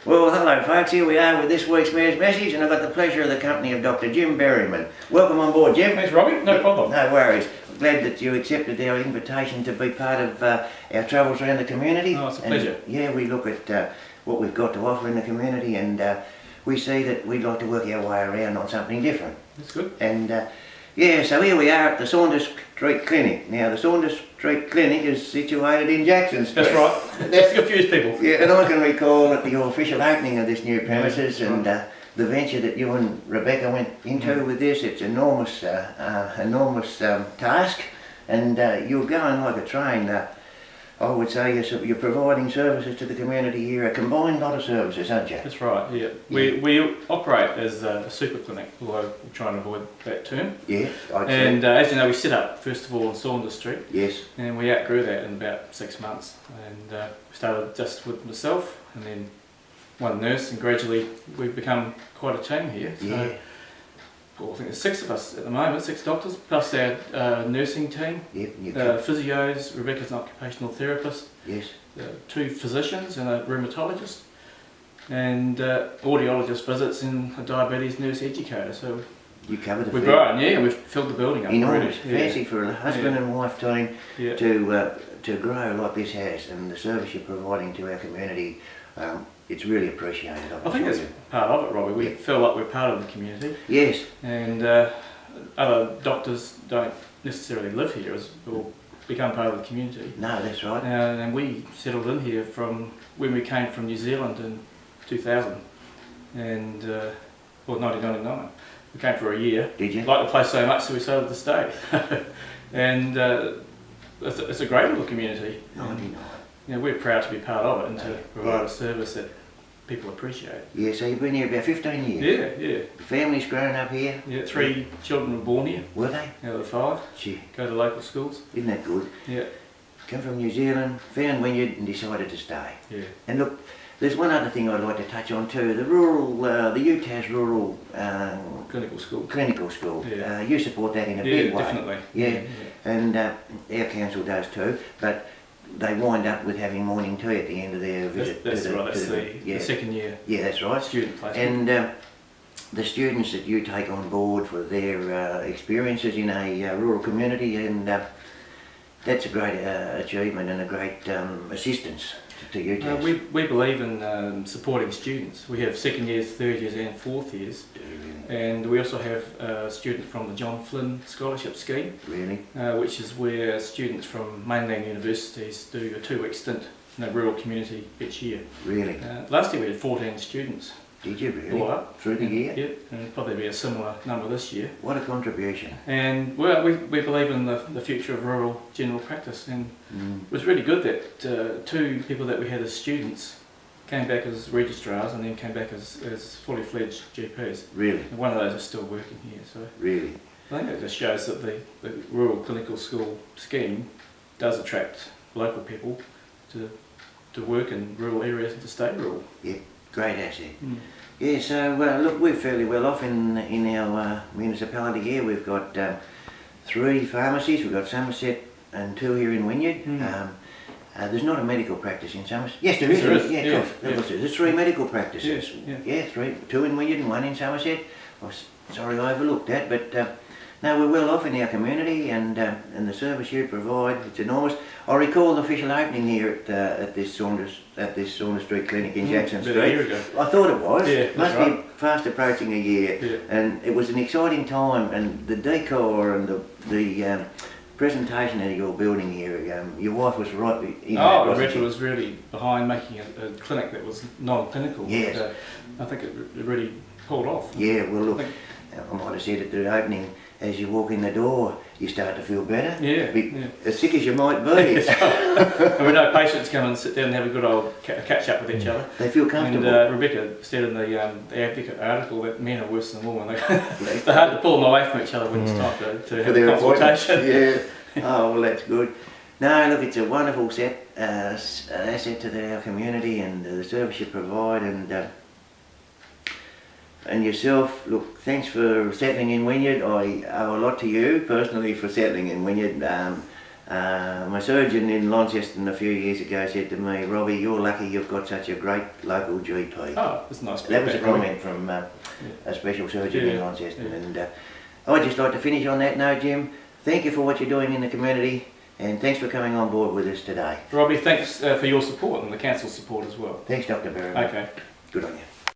Well, hello folks, here we are with this week's Mayor's Message, and I've got the pleasure of the company of Dr. Jim Berryman. Welcome on board, Jim. Thanks, Robbie. No problem. No worries. Glad that you accepted our invitation to be part of our travels around the community. Oh, it's a pleasure. Yeah, we look at what we've got to offer in the community, and we see that we'd like to work our way around on something different. That's good. And yeah, so here we are at the Saunders Street Clinic. Now, the Saunders Street Clinic is situated in Jackson Street. That's right. That's confused people. Yeah, and I can recall at the official opening of this new premises and the venture that you and Rebecca went into with this. It's enormous task, and you're going like a train. I would say you're providing services to the community here, a combined lot of services, aren't you? That's right, yeah. We operate as a super clinic, although we try and avoid that term. Yes, I'd say. And as you know, we set up first of all on Saunders Street. Yes. And we outgrew that in about 6 months. And we started just with myself and then one nurse, and gradually we've become quite a team here. So, yeah. well, I think there's 6 of us at the moment, 6 doctors, plus our nursing team, Yep. physios, Rebecca's an occupational therapist, Yes. 2 physicians and a rheumatologist, and audiologist visits and a diabetes nurse educator. So You covered the we've grown, yeah, and we've filled the building up. enormous. Really. Fancy for a husband and wife team to grow like this has, and the service you're providing to our community. It's really appreciated. I think that's part of it, Robbie. We feel like we're part of the community. Yes. And other doctors don't necessarily live here or become part of the community. No, that's right. And we settled in here from when we came from New Zealand in 2000 and, 1999. We came for a year. Did you? Liked the place so much so we decided to stay. And it's a great little community. 99. You know, we're proud to be part of it and to provide a service that people appreciate. Yeah, so you've been here about 15 years? Yeah. The family's grown up here? Yeah, 3 children were born here. Were they? Out of the 5. Gee. Go to local schools. Isn't that good? Yeah. Come from New Zealand, found Wynyard and decided to stay. Yeah. And look, there's one other thing I'd like to touch on too. The UTAS rural clinical school. Yeah. You support that in a big way. Definitely. Yeah. And our council does too. But they wind up with having morning tea at the end of their visit. That's the second year. Yeah, that's right. Student placement. And the students that you take on board for their experiences in a rural community, and that's a great achievement and a great assistance to you. We believe in supporting students. We have second years, third years and fourth years. And we also have a student from the John Flynn Scholarship Scheme. Really? Which is where students from mainland universities do a 2-week stint in a rural community each year. Really? Last year we had 14 students. Did you really? All up. Through the year? Yep, and probably be a similar number this year. What a contribution. And well, we believe in the future of rural general practice, and it was really good that 2 people that we had as students came back as registrars and then came back as fully fledged GPs. Really? And one of those is still working here. So really? I think it just shows that the rural clinical school scheme does attract local people to work in rural areas and to stay rural. Yeah, great asset. Yeah, so look, we're fairly well off in our municipality here. We've got 3 pharmacies. We've got Somerset and 2 here in Wynyard. There's not a medical practice in Somerset. Yes, there is. Yeah, of course. There's 3 medical practices. Yeah, 3. 2 in Wynyard and 1 in Somerset. Sorry I overlooked that, but no, we're well off in our community, and the service you provide, it's enormous. I recall the official opening here at this Saunders Street Clinic in Jackson Street. A year ago. I thought it was. Yeah, Must be fast approaching a year. Yeah. And it was an exciting time, and the decor and the presentation of your building here, your wife was right in that. Rebecca was really behind making a clinic that was non-clinical. Yes. I think it really pulled off. Yeah, well look, I might have said at the opening, as you walk in the door, you start to feel better. Yeah. As sick as you might be. And we know patients come and sit down and have a good old catch up with each other. They feel comfortable. And Rebecca said in the Advocate article that men are worse than women. They're hard to pull them away from each other when it's time to have a consultation. Yeah. Oh, well, that's good. No, look, it's a wonderful asset to our community and the service you provide, and yourself. Look, thanks for settling in Wynyard. I owe a lot to you personally for settling in Wynyard. My surgeon in Launceston a few years ago said to me, Robbie, you're lucky you've got such a great local GP. Oh, that's nice. That was a Robbie. comment from a special surgeon in Launceston. Yeah. And I'd just like to finish on that note, Jim. Thank you for what you're doing in the community, and thanks for coming on board with us today. Robbie, thanks for your support and the council's support as well. Thanks, Dr. Berry. Okay. Good on you.